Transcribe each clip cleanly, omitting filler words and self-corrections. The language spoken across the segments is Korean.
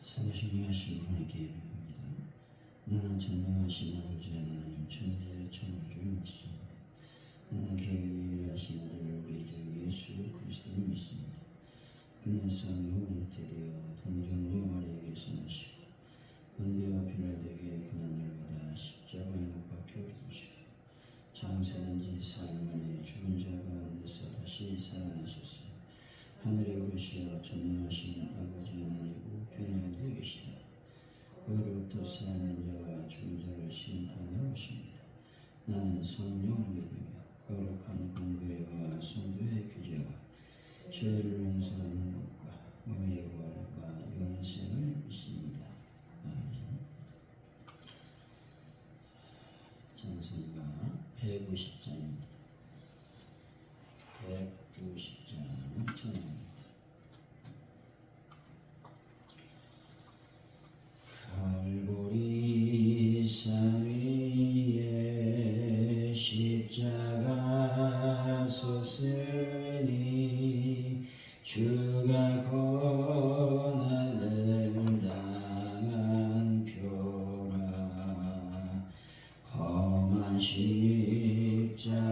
사도신령하신 하나님께 예배합니다. 나는 전능하신 아버지 하나님 천지의 창조주를 믿습니다. 나는 계획하신 아들 우리 주 예수 그리스도를 믿습니다. 그는 성령으로 잉태되어 동정녀 마리아에게서 나시고 본디오 빌라도에게 고난을 받아 십자가에 못 박혀 죽으시고 장사된 지 사흘 만에 죽은 자 가운데서 다시 살아나셨으니 하늘에 오르시어 전능하신 아버지 하나님이고 편에 앉아 계시다. 그로부터 살아난 자와 죽은 자를 심판하러 오십니다. 나는 성령을 믿으며 거룩한 공교회와 성도의 교제와 죄를 용서하는 것과 몸의 부활과 영생을 믿습니다. 아멘. 찬송가 150장입니다. 150장 찬양입니다. 갈보리 산 위에 십자가 섰으니 주가 고난을 당한 표라. 험한 십자가를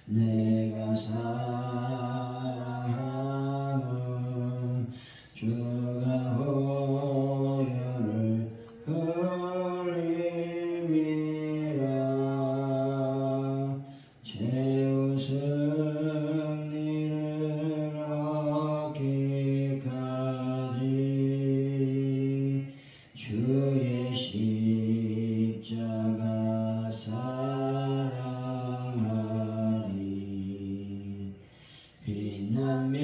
내가 사랑하면 주가 호연을 흘립니다. 최후 승리를 얻기까지 주의 십자가 사랑하리. 빛나며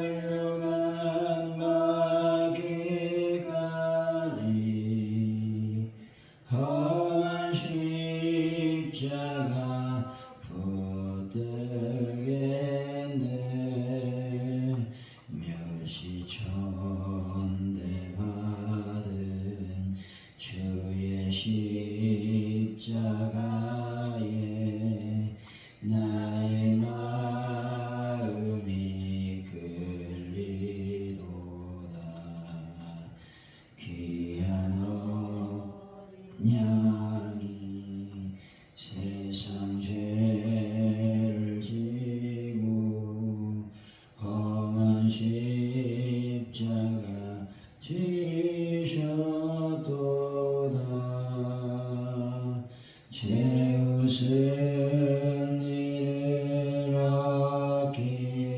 율관 받기까지 험한 십자가 붙들겠네. 멸시천대받은 주의 십자가에 나의 마음이 끌리도다. 귀한 어린 양이 세상 죄를 지고 험한 십자가 지셨도다. 최후 승리를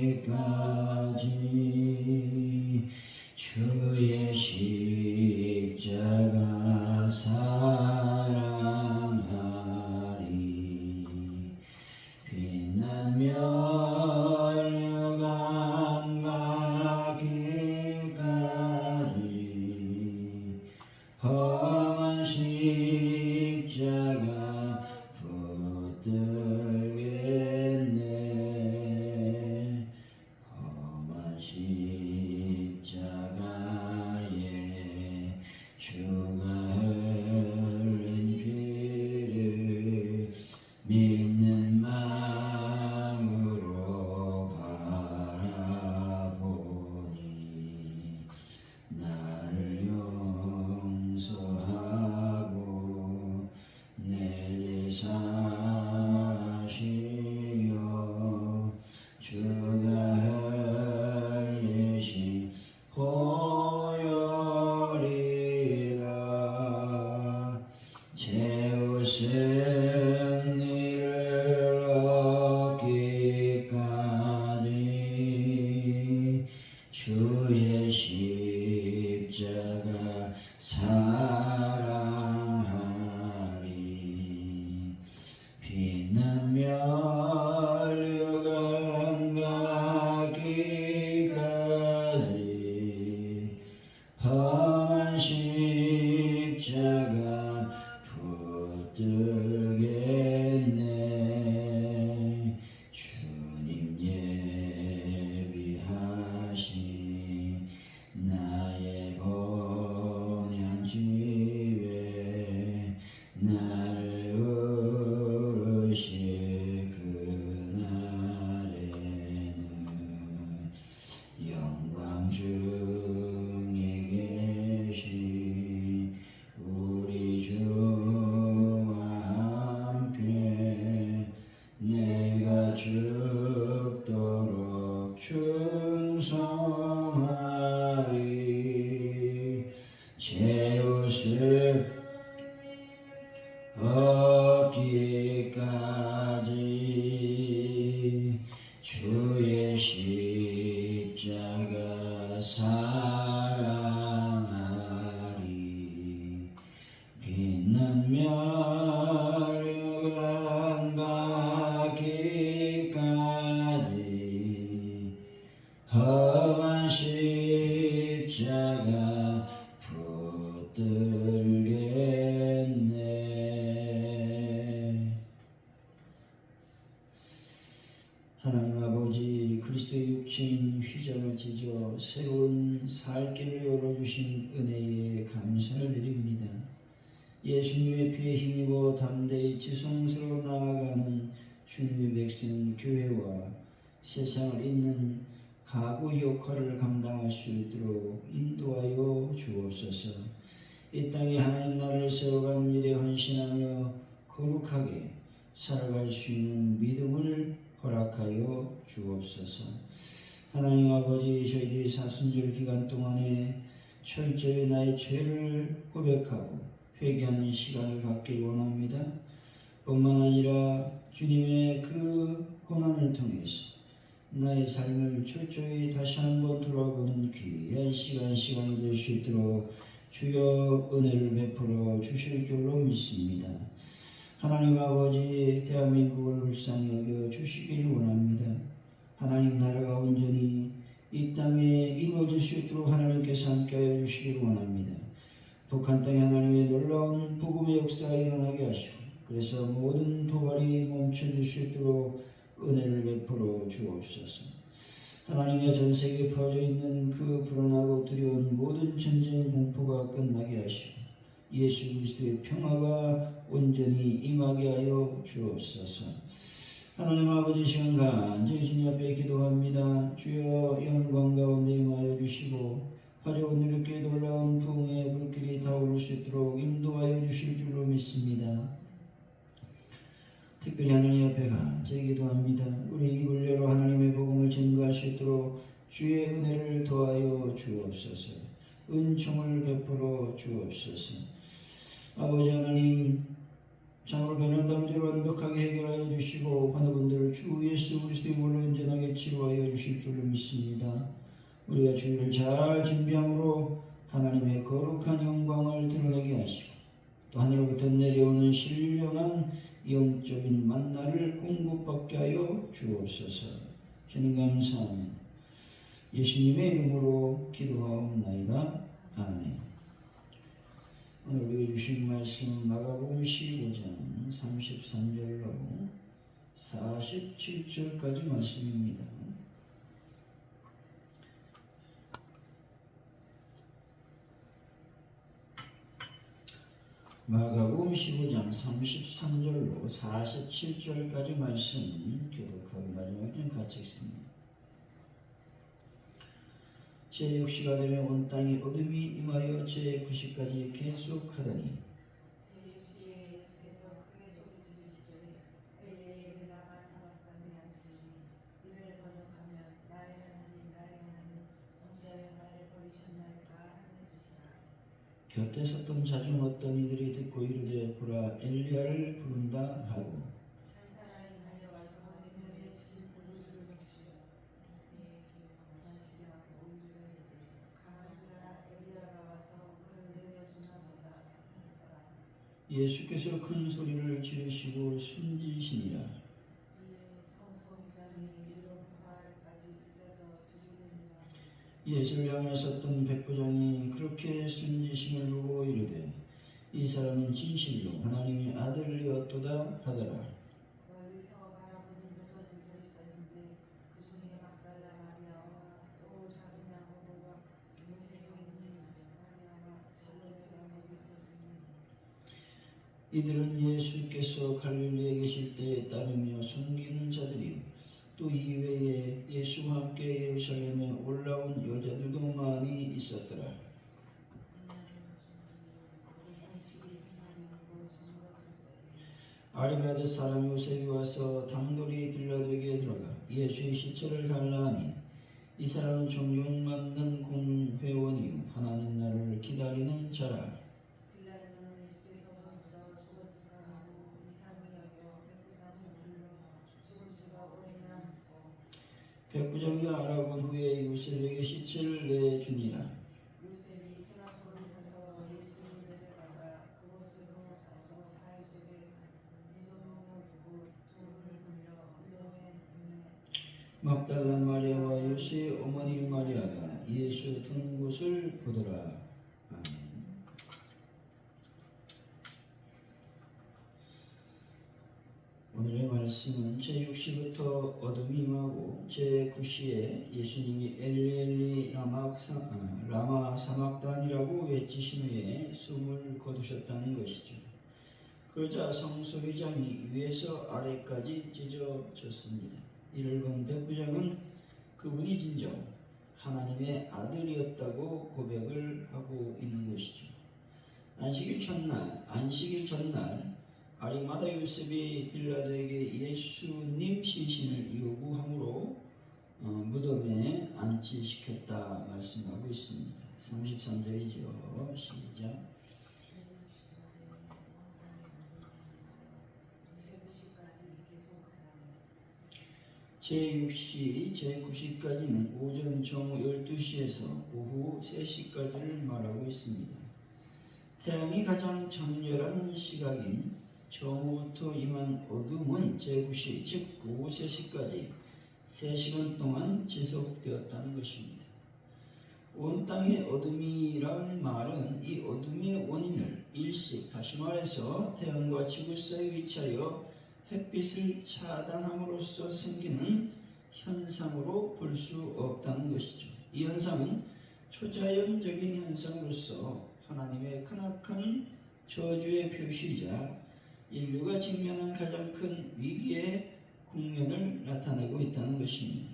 얻기까지 주의 십자가 사랑하리. 빛나며 율관 받기까지 험한 십자가 붙들겠네. 험한 십자가에 주가 흘린 피를 믿는 마음으로 바라보니 나를 용서하고 내 죄 사시려 주가 흘리신 보혈이라. 최후 승리를 얻기까지 주의 십자가 사랑하리. 빛나며 율관 받기까지 험한 십자가 붙들겠네. 주님 예비하신 중에 계신 우리 주와 함께 내가 죽도록 충성하리. 죄옷을 얻기까지 주의 십자가 사랑하리. 빛난 멸류관 받기까지 험한 십자가 붙들겠네. 하나님 아버지, 그리스도의 육체인 휘장을 찢어 새로운 살 길을 열어주신 은혜에 감사를 드립니다. 예수님의 피에 힘입어 담대히 지성스러워 나아가는 주님의 백성 교회와 세상을 잇는 가구 역할을 감당할 수 있도록 인도하여 주옵소서. 이 땅에 하나님 나라를 세워가는 일에 헌신하며 거룩하게 살아갈 수 있는 믿음을 허락하여 주옵소서. 하나님 아버지, 저희들이 사순절 기간 동안에 철저히 나의 죄를 고백하고 회개하는 시간을 갖길 원합니다. 뿐만 아니라 주님의 그 고난을 통해서 나의 삶을 철저히 다시 한번 돌아보는 귀한 시간이 될 수 있도록 주여 은혜를 베풀어 주실 줄로 믿습니다. 하나님 아버지, 대한민국을 불쌍히 여겨 주시길 원합니다. 하나님 나라가 온전히 이 땅에 이루어질 수 있도록 하나님께서 함께하여 주시길 원합니다. 북한 땅에 하나님의 놀라운 복음의 역사가 일어나게 하시고, 그래서 모든 도발이 멈춰질 수 있도록 은혜를 베풀어 주옵소서. 하나님의 전 세계에 퍼져 있는 그 불안하고 두려운 모든 전쟁 공포가 끝나게 하시고 예수 그리스도의 평화가 온전히 임하게 하여 주옵소서. 하나님 아버지, 시간 간절히 주님 앞에 기도합니다. 주여 영광 가운데 임하여 주시고 가져온 이렇게 놀라운 부흥의 불길이 타오를 수 있도록 인도하여 주실 줄로 믿습니다. 특별히 하나님 앞에 간절히 기도합니다. 우리 입을 열어 하나님의 복음을 증거할 수 있도록 주의 은혜를 더하여 주옵소서. 은총을 베풀어 주옵소서. 아버지 하나님, 참으로 변한다 문제를 완벽하게 해결하여 주시고 환우분들을 주 예수 그리스도의 물로 온전하게 치료하여 주실 줄로 믿습니다. 우리가 주일을 잘 준비함으로 하나님의 거룩한 영광을 드러내게 하시고 또 하늘로부터 내려오는 신령한 영적인 만나를 공급받게 하여 주옵소서. 주님 감사합니다. 예수님의 이름으로 기도하옵나이다. 아멘. 오늘 우리가 주신 말씀 마가복음 15장 33절로 47절까지 말씀입니다. 마가복음 15장 33절로 47절까지 말씀 교독하고 마지막에 같이 읽습니다. 제6시가 되면 온 땅에 어둠이 임하여 제9시까지 계속하더니 제6시에 예수께서 크게 소리 지르시되 엘리 라마 사박단에 하시니 이를 번역하면 나의 하나님 어찌하여 나를 버리셨나이까 하는 뜻이라. 곁에 섰던 자중 어떤 이들이 듣고 이르되 보라 엘리야를 부른다 하고 한 사람이 달려와서 해변에 신 포도주를 적시어 마시게 하고 이르되 가만두라 엘리야가 와서 그를 내려주나 보다 하더라. 예수께서 큰 소리를 지르시고 숨지시니라. 이에 성소기장이 이로부터 아래까지 찢어져 두리되니라. 예수를 향해 섰던 백부장이 그렇게 숨지심을 보고 이르되 이 사람은 진실로 하나님의 아들이었도다 하더라. 멀리서 바라보는 여자들도 있었는데 그 중에 막달라 마리아와 또 작은 야고보와 요셉의 어머니 마리아와 살로세 가족이 있었으니 이들은 예수께서 갈릴리에 계실 때에 따르며 숨기는 자들이 또 이외에 예수와 함께 예루살렘에 올라온 여자들도 많이 있었더라. 아리마대 사람 요셉이 와서 당돌이 빌라도에게 들어가 예수의 시체를 달라 하니 이 사람은 종종 맞는 공회원이요 하나님 나라를 기다리는 자라. 빌라도는 예수께서 벌써 죽었을까 하고 이상히 여겨 백부장을 불러 죽은 지가 오래나 묻고 백부장이 알아본 후에 요셉에게 시체를 내주니라. 요셉이 세마포를 사서 예수를 데려다가 그곳으로 싸서 발 속에 무덤을 두고 돌을 굴려 무덤에 묻네. 막달라 마리아와 요셉의 어머니 마리아가 예수 둔 곳을 보더라. 아멘. 오늘의 말씀은 제6시부터 어둠이 임하고 제9시에 예수님이 엘리 라마 사막단이라고 외치신 후에 숨을 거두셨다는 것이죠. 그러자 성소회장이 위에서 아래까지 찢어졌습니다. 이를 본 백부장은 그분이 진정 하나님의 아들이었다고 고백을 하고 있는 것이죠. 안식일 전날 아리마다 요셉이 빌라도에게 예수님 시신을 요구함으로 무덤에 안치시켰다 말씀하고 있습니다. 33절이죠. 시작. 제6시, 제9시까지는 오전 정오 12시에서 오후 3시까지를 말하고 있습니다. 태양이 가장 장렬한 시각인 정오부터 임한 어둠은 제9시, 즉 오후 3시까지 3시간 동안 지속되었다는 것입니다. 온 땅의 어둠이란 말은 이 어둠의 원인을 일식, 다시 말해서 태양과 지구 사이에 위치하여 햇빛을 차단함으로써 생기는 현상으로 볼 수 없다는 것이죠. 이 현상은 초자연적인 현상으로서 하나님의 크나큰 저주의 표시이자 인류가 직면한 가장 큰 위기의 국면을 나타내고 있다는 것입니다.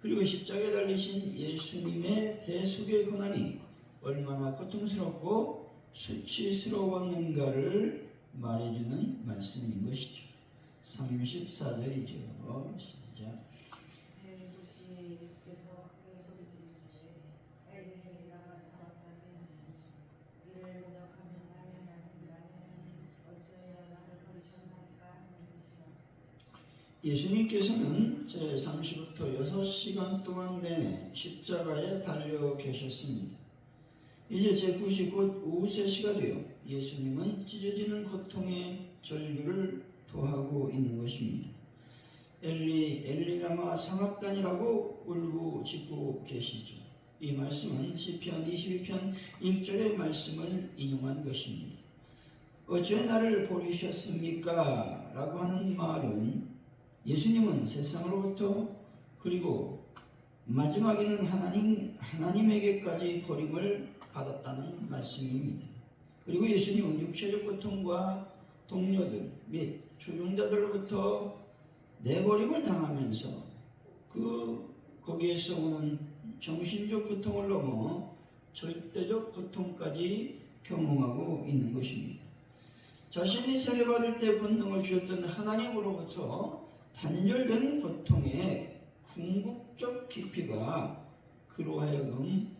그리고 십자가에 달리신 예수님의 대속의 고난이 얼마나 고통스럽고 수치스러웠는가를 말해주는 말씀인 것이죠. 34절이죠. 시작. 제9시에 예수께서 크게 소리지르시되 엘리 라마 사박다니 하시니 이를 번역하면 나의 하나님 어찌하여 나를 버리셨나이까 하는 뜻이라. 예수님께서는 제3시부터 6시간 동안 내내 십자가에 달려 계셨습니다. 이제 제9시 곧 오후 3시가 되어 예수님은 찢어지는 고통의 절규를 토하고 있는 것입니다. 엘리 라마 사막단이라고 울부짖고 계시죠. 이 말씀은 시편 22편 1절의 말씀을 인용한 것입니다. 어찌 나를 버리셨습니까? 라고 하는 말은 예수님은 세상으로부터 그리고 마지막에는 하나님에게까지 버림을 받았다는 말씀입니다. 그리고 예수님은 육체적 고통과 동료들 및 조종자들로부터 내버림을 당하면서 거기에서 오는 정신적 고통을 넘어 절대적 고통까지 경험하고 있는 것입니다. 자신이 세례받을 때 권능을 주셨던 하나님으로부터 단절된 고통의 궁극적 깊이가 그로 하여금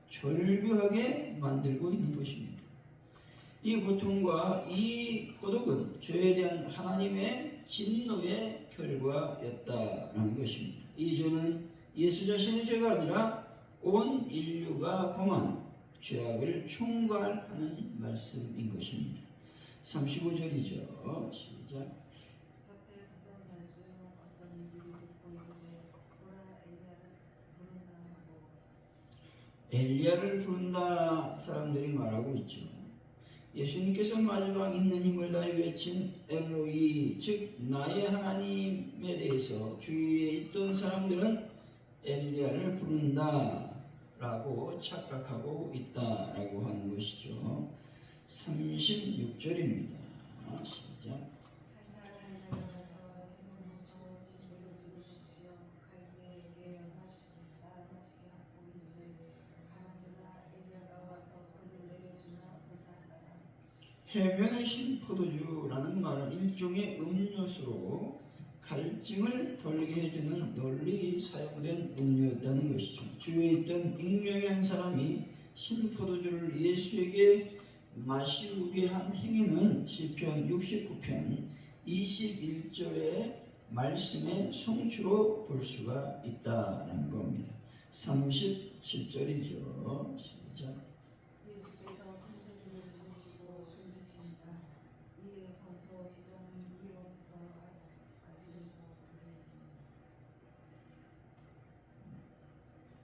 절규하게 만들고 있는 것입니다. 이 고통과 이 고독은 죄에 대한 하나님의 진노의 결과였다라는 것입니다. 이 죄는 예수 자신의 죄가 아니라 온 인류가 범한 죄악을 총괄하는 말씀인 것입니다. 35절이죠. 시작. 곁에 섰던 자중 어떤 이들이 듣고 이르되 보라 엘리야를 부른다 사람들이 말하고 있죠. 예수님께서 마지막 있는 힘을 다해 외친 엘로이, 즉 나의 하나님에 대해서 주위에 있던 사람들은 엘리야를 부른다 라고 착각하고 있다라고 하는 것이죠. 36절입니다. 시작. 한 사람이 달려가서 해문에서 신부를 주십시오 해변의 신포도주라는 말은 일종의 음료수로 갈증을 덜게 해주는 널리 사용된 음료였다는 것이죠. 주위에 있던 익명의 한 사람이 신포도주를 예수에게 마시우게 한 행위는 시편 69편 21절의 말씀의 성취로 볼 수가 있다는 겁니다. 37절이죠. 시작. 예수께서 큰 소리를 지르시고 숨지시니라. 이에 성소 휘장이 위로부터 아래까지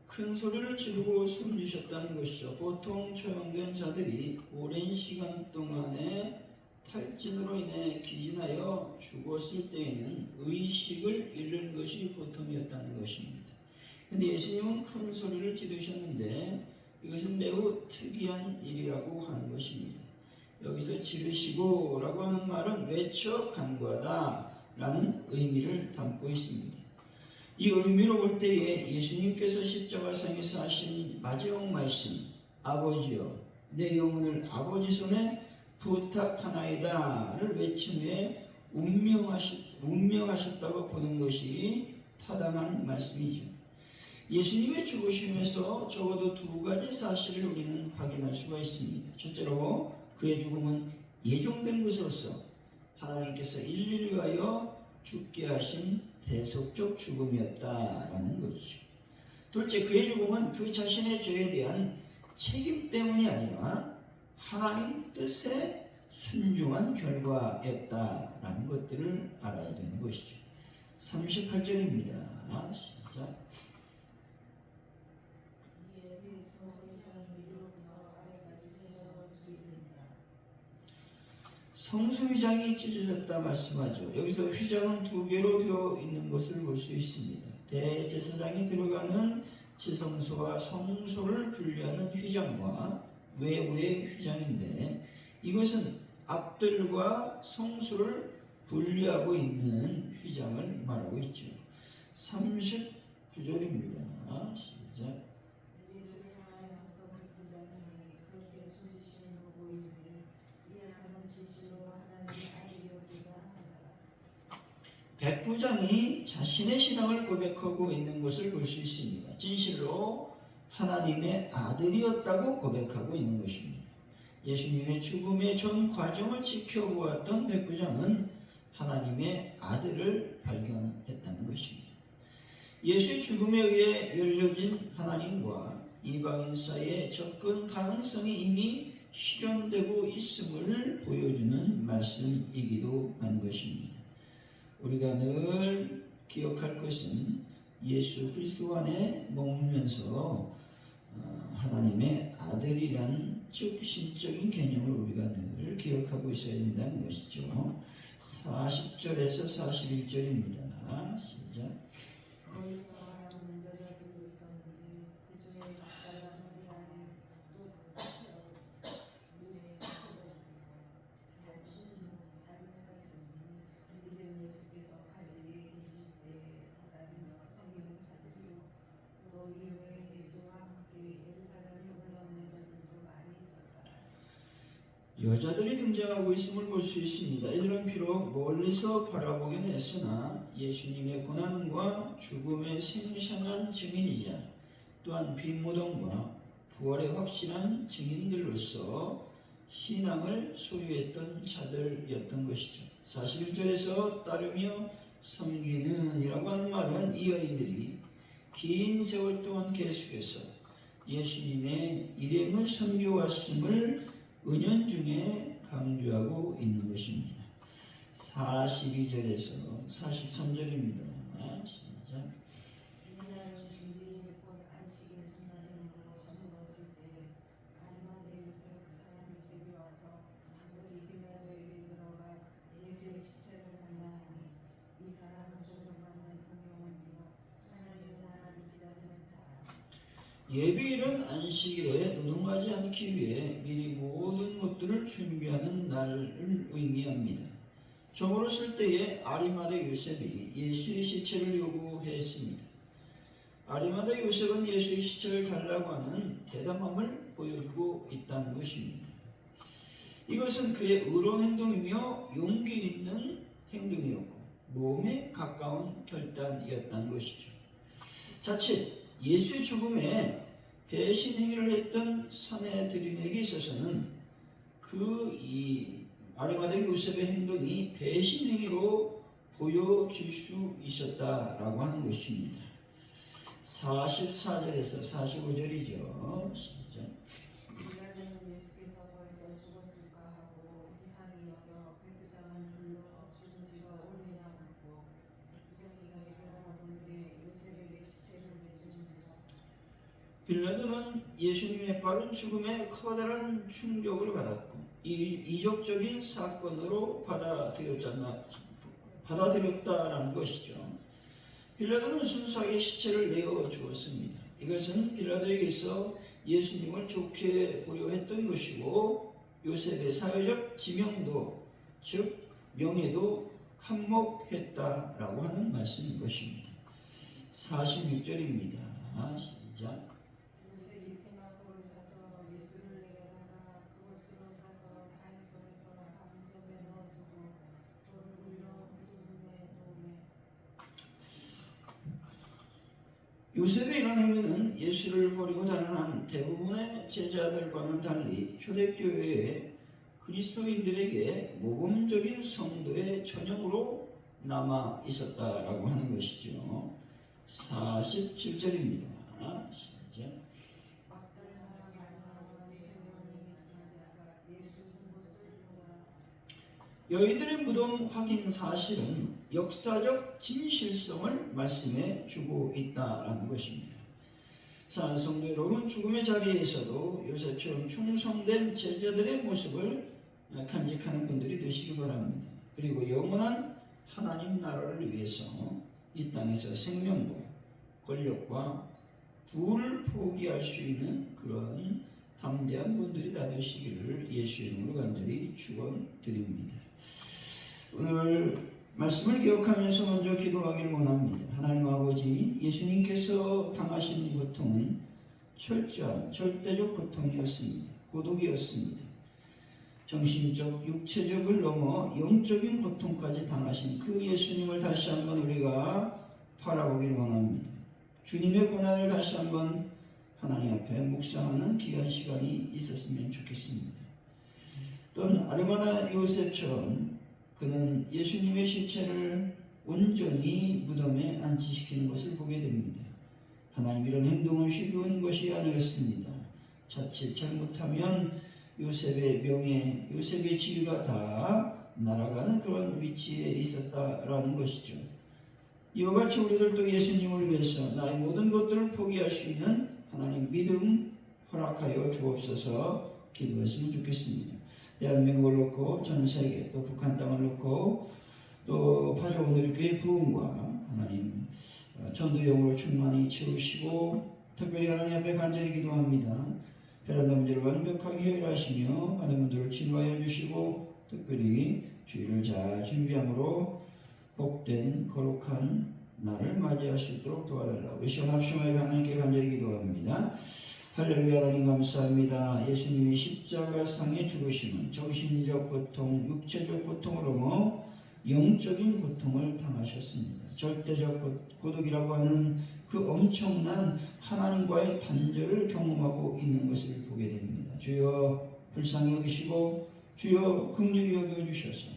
큰 소리를 지르고 숨 쉬셨다는 것이죠. 보통 처형된 자들이 오랜 시간 동안에 탈진으로 인해 기진하여 죽었을 때에는 의식을 잃는 것이 보통이었다는 것입니다. 그런데 예수님은 큰 소리를 지르셨는데 이것은 매우 특이한 일이라고 하는 것입니다. 여기서 지르시고라고 하는 말은 외쳐 간구하다라는 의미를 담고 있습니다. 이 의미로 볼 때에 예수님께서 십자가상에서 하신 마지막 말씀, 아버지여 내 영혼을 아버지 손에 부탁하나이다를 외친 후에 운명하셨다고 보는 것이 타당한 말씀이죠. 예수님의 죽으심에서 적어도 두 가지 사실을 우리는 확인할 수가 있습니다. 첫째로 그의 죽음은 예정된 것으로서 하나님께서 인류를 위하여 죽게 하신 대속적 죽음이었다라는 것이죠. 둘째, 그의 죽음은 그 자신의 죄에 대한 책임 때문이 아니라 하나님 뜻에 순종한 결과였다라는 것들을 알아야 되는 것이죠. 38절입니다. 시작. 성소 휘장이 찢어졌다 말씀하죠. 여기서 휘장은 두 개로 되어 있는 것을 볼 수 있습니다. 대제사장이 들어가는 지성소와 성소를 분리하는 휘장과 외부의 휘장인데 이것은 앞들과 성소를 분리하고 있는 휘장을 말하고 있죠. 39절입니다. 시작. 예수를 향하여 섰던 백부장이 그렇게 숨지시는 거 보이는데 이 사람은 진실로 하나님의 아들이었기다 하더라. 백부장이 자신의 신앙을 고백하고 있는 것을 볼 수 있습니다. 진실로 하나님의 아들이었다고 고백하고 있는 것입니다. 예수님의 죽음의 전 과정을 지켜보았던 백부장은 하나님의 아들을 발견했다는 것입니다. 예수의 죽음에 의해 열려진 하나님과 이방인 사이의 접근 가능성이 이미 실현되고 있음을 보여주는 말씀이기도 한 것입니다. 우리가 늘 기억할 것은 예수 그리스도 안에 머물면서 하나님의 아들이란 즉 신적인 개념을 우리가 늘 기억하고 있어야 된다는 것이죠. 40절에서 41절입니다. 시작. 거기서 바라보는 여자들도 있었는데 그 중에 막달라 마리아의 또 요새 살인사 있었으니 이들은 예수께서 갈릴리에 계실 때에 기다리며 섬기는 자들이요 또 이후에 예수와 함께 예루살렘에 올라온 여자들도 많이 있었어요. 여자들이 등장하고 있음을 볼 수 있습니다. 이들은 비록 멀리서 바라보긴 했으나 예수님의 고난과 죽음의 생생한 증인이자 또한 빈무덤과 부활의 확실한 증인들로서 신앙을 소유했던 자들이었던 것이죠. 41절에서 따르며 섬기는 이라고 하는 말은 이 여인들이 긴 세월 동안 계속해서 예수님의 일행을 섬겨왔음을 은연중에 강조하고 있는 것입니다. 42절에서 43절입니다. 시작. 이날 주일이 곧 안식일 첫날이므로 저물었을 때 아리마대 요셉 사람 요셉이 와서 단골이 빌라도에게 들어가 예수의 시체를 달라 하니 이 사람은 조종받는 공용원이요 하나님의 나라를 기다리는 자라. 예비일은 안식일에 노동하지 않기 위해 미리 모든 것들을 준비하는 날을 의미합니다. 종으로 쓸 때에 아리마대 요셉이 예수의 시체를 요구했습니다. 아리마대 요셉은 예수의 시체를 달라고 하는 대담함을 보여주고 있다는 것입니다. 이것은 그의 의로운 행동이며 용기 있는 행동이었고 모험에 가까운 결단이었다는 것이죠. 자칫 예수의 죽음에 배신 행위를 했던 사내들인에게 있어서는 이 아리마다 요셉의 행동이 배신 행위로 보여질 수 있었다라고 하는 것입니다. 44절에서 45절이죠. 시작. 빌라도는 예수께서 벌써 죽었을까 하고 이상히 여겨 백부장을 불러 죽은 지가 오래냐 묻고 부정기사에게 물어보는데 요셉에게 시체를 내주는지라. 빌라도는 예수님의 빠른 죽음에 커다란 충격을 받았고 이적적인 사건으로 받아들였다라는 것이죠. 빌라도는 순수하게 시체를 내어 주었습니다. 이것은 빌라도에게서 예수님을 좋게 보려 했던 것이고 요셉의 사회적 지명도 즉 명예도 한몫했다라고 하는 말씀인 것입니다. 46절입니다. 시작. 요셉이 세마포를 사서 예수를 내려다가 그곳으로 사서 바위속에서 무덤에 넣어두고 돌을 굴려 무덤에 놓으매. 요셉의 이런 행위는 예수를 버리고 달아난 대부분의 제자들과는 달리 초대교회의 그리스도인들에게 모범적인 성도의 전형으로 남아 있었다라고 하는 것이죠. 47절입니다. 시작. 막달라 마리아와 세세원이 마리아가 예수 본 것을 보라. 여인들의 무덤 확인 사실은 역사적 진실성을 말씀해 주고 있다라는 것입니다. 사랑하는 성도 여러분, 죽음의 자리에서도 요셉처럼 충성된 제자들의 모습을 간직하는 분들이 되시기 바랍니다. 그리고 영원한 하나님 나라를 위해서 이 땅에서 생명과 권력과 부를 포기할 수 있는 그런 담대한 분들이 다 되시기를 예수의 이름으로 간절히 축원드립니다. 오늘 말씀을 기억하면서 먼저 기도하기를 원합니다. 하나님 아버지, 예수님께서 당하신 이 고통은 철저한 절대적 고통이었습니다. 고독이었습니다. 정신적, 육체적을 넘어 영적인 고통까지 당하신 그 예수님을 다시 한번 우리가 바라보기를 원합니다. 주님의 고난을 다시 한번 하나님 앞에 묵상하는 귀한 시간이 있었으면 좋겠습니다. 또한 아리마다 요셉처럼 그는 예수님의 시체를 온전히 무덤에 안치시키는 것을 보게 됩니다. 하나님, 이런 행동은 쉬운 것이 아니었습니다. 자칫 잘못하면 요셉의 명예, 요셉의 지위가 다 날아가는 그런 위치에 있었다라는 것이죠. 이와 같이 우리들도 예수님을 위해서 나의 모든 것들을 포기할 수 있는 하나님 믿음 허락하여 주옵소서 기도했으면 좋겠습니다. 대한민국을 놓고 전 세계 또 북한 땅을 놓고 또 파주오늘교회 부흥과 하나님 전도용으로 충만히 채우시고 특별히 하나님 앞에 간절히 기도합니다. 베란다 문제를 완벽하게 해결하시며 많은 분들을 치료하여 주시고 특별히 주일을 잘 준비함으로 복된 거룩한 날을 맞이할 수 있도록 도와달라고 시원합심하게 하나님께 간절히 기도합니다. 할렐루야. 하나님 감사합니다. 예수님이 십자가상에 죽으심은 정신적 고통, 육체적 고통으로 넘어 영적인 고통을 당하셨습니다. 절대적 고독이라고 하는 그 엄청난 하나님과의 단절을 경험하고 있는 것을 보게 됩니다. 주여 불쌍히 여기시고 주여 긍휼히 여겨주셔서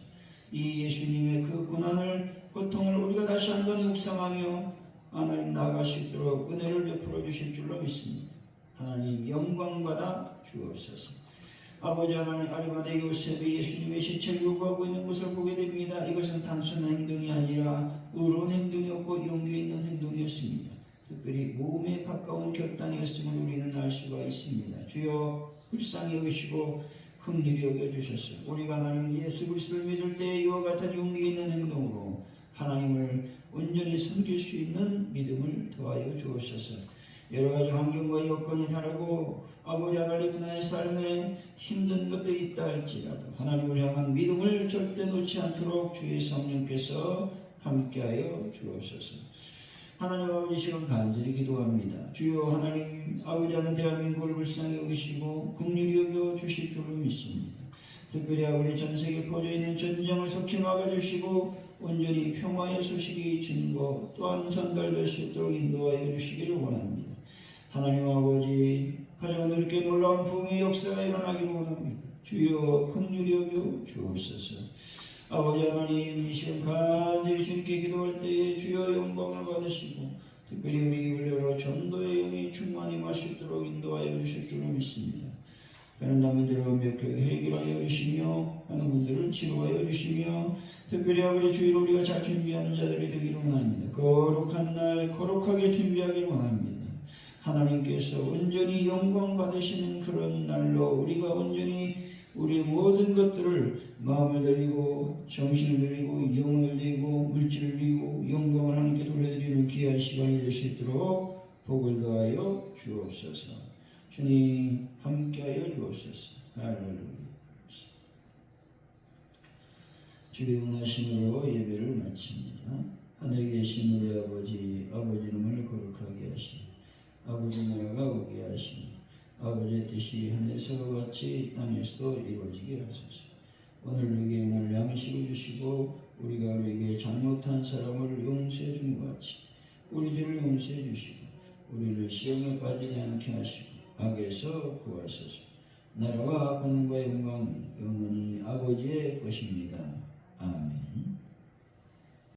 이 예수님의 그 고난을 고통을 우리가 다시 한번 묵상하며 하나님 나아갈 수 있도록 은혜를 베풀어 주실 줄로 믿습니다. 하나님 영광받아 주옵소서. 아버지 하나님, 아리마다 요셉이 예수님의 시체를 요구하고 있는 것을 보게 됩니다. 이것은 단순한 행동이 아니라 의로운 행동이었고 용기 있는 행동이었습니다. 특별히 모험에 가까운 결단이었음을 우리는 알 수가 있습니다. 주여 불쌍히 여기시고 긍휼히 여겨주셔서 우리가 하나님 예수 그리스도를 믿을 때 이와 같은 용기 있는 행동으로 하나님을 온전히 섬길 수 있는 믿음을 더하여 주옵소서. 여러 가지 환경과 여건이 다르고 아버지 하나님, 나의 삶에 힘든 것들이 있다 할지라도 하나님을 향한 믿음을 절대 놓지 않도록 주의 성령께서 함께하여 주옵소서. 하나님 아버지, 시간 간절히 기도합니다. 주여 하나님 아버지, 하는 대한민국을 불쌍히 여기시고 긍휼히 여겨 주실 줄로 믿습니다. 특별히 아버지 전 세계 퍼져 있는 전쟁을 속히 막아주시고 온전히 평화의 소식이 증거 또한 전달될 수 있도록 인도하여 주시기를 원합니다. 하나님 아버지, 가정은 이렇게 놀라운 부흥의 역사가 일어나기를 원합니다. 주여 긍휼히 여겨 주옵소서. 아버지 하나님, 이 시간 간절히 주님께 기도할 때에 주여 영광을 받으시고 특별히 우리 입을 열어 전도의 영이 충만히 마시도록 인도하여 주실 줄로 믿습니다. 베란다 문제를 완벽하게 해결하여 주시며 하는 분들을 치료하여 주시며 특별히 아버지 주일 우리가 잘 준비하는 자들이 되기를 원합니다. 거룩한 날 거룩하게 준비하기를 원합니다. 하나님께서 온전히 영광 받으시는 그런 날로 우리가 온전히 우리의 모든 것들을 마음을 드리고 정신을 드리고 영혼을 드리고 물질을 드리고 영광을 하나님께 돌려드리는 귀한 시간이 될 수 있도록 복을 더하여 주옵소서. 주님 함께하여 주옵소서. 할렐루야. 주의 은하심으로 예배를 마칩니다. 하늘에 계신 우리 아버지 이름을 거룩하게 하시고 아버지 나라가 오게 하시고 아버지의 뜻이 하늘에서 같이 땅에서도 이루어지게 하소서. 오늘 우리에게 오늘 양식을 주시고 우리가 우리에게 잘못한 사람을 용서해 준 것 같이 우리들을 용서해 주시고 우리를 시험에 빠지지 않게 하시고 악에서 구하소서. 나라와 권능과 영광이 영원히 아버지의 것입니다. 아멘.